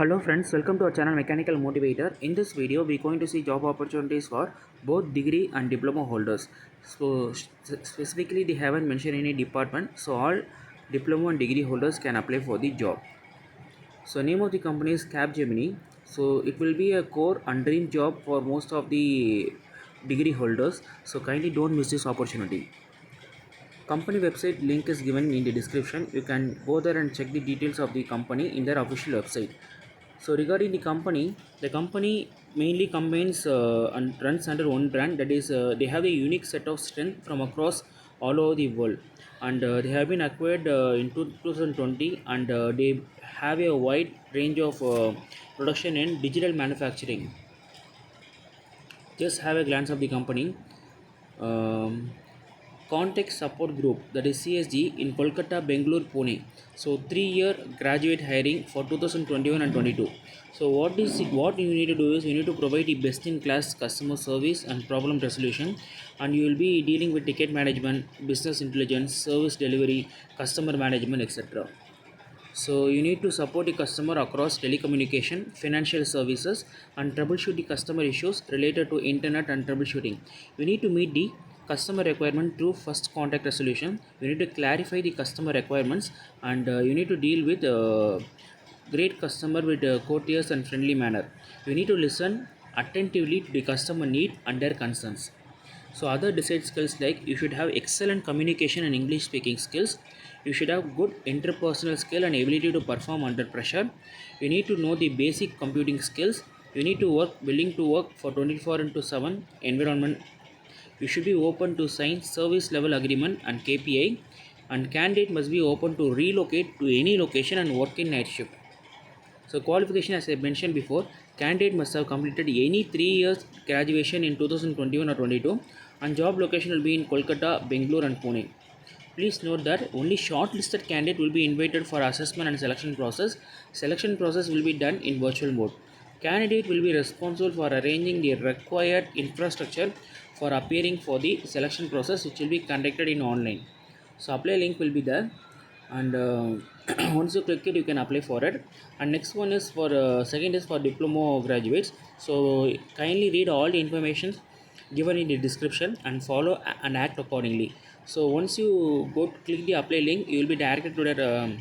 Hello friends, welcome to our channel Mechanical Motivator. In this video, we are going to see job opportunities for both degree and diploma holders. So specifically, they haven't mentioned any department, so all diploma and degree holders can apply for the job. So name of the company is Capgemini. So it will be a core and dream job for most of the degree holders. So kindly don't miss this opportunity. Company website link is given in the description. You can go there and check the details of the company in their official website. So regarding the company mainly combines and runs under one brand. That is, they have a unique set of strength from across all over the world, and they have been acquired in 2020, and they have a wide range of production in digital manufacturing. Just have a glance of the company. Um, Context Support Group, that is CSG, in Kolkata, Bangalore, Pune. So 3-year graduate hiring for 2021 and 22. So what you need to do is you need to provide the best in class customer service and problem resolution, and you will be dealing with ticket management, business intelligence, service delivery, customer management, etc. So you need to support the customer across telecommunication, financial services, and troubleshoot the customer issues related to internet and troubleshooting. You need to meet the customer requirement through first contact resolution. You need to clarify the customer requirements, and you need to deal with great customer with a courteous and friendly manner. You need to listen attentively to the customer need and their concerns. So other desired skills, like you should have excellent communication and English speaking skills. You should have good interpersonal skill and ability to perform under pressure. You need to know the basic computing skills. You need to work willing to work for 24 into 7 environment. You should be open to sign service level agreement and KPI, and candidate must be open to relocate to any location and work in night shift. So qualification, as I mentioned before, candidate must have completed any 3 years graduation in 2021 or 22, and job location will be in Kolkata, Bangalore and Pune. Please note that only shortlisted candidate will be invited for assessment and selection process. Selection process will be done in virtual mode. Candidate will be responsible for arranging the required infrastructure for appearing for the selection process, which will be conducted in online. So apply link will be there, and once you click it, you can apply for it. And next one is for second is for diploma graduates. So kindly read all the information given in the description and follow and act accordingly. So once you go to click the apply link, you will be directed to that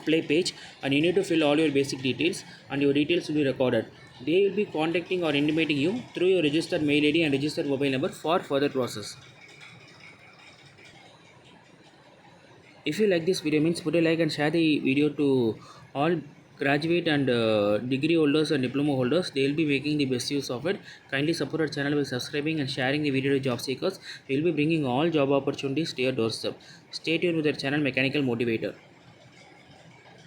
play page, and you need to fill all your basic details, and your details will be recorded. They will be contacting or intimating you through your registered mail ID and registered mobile number for further process. If you like this video, means put a like and share the video to all graduate and degree holders and diploma holders. They will be making the best use of it. Kindly support our channel by subscribing and sharing the video to job seekers. We will be bringing all job opportunities to your doorstep. Stay tuned with our channel Mechanical Motivator.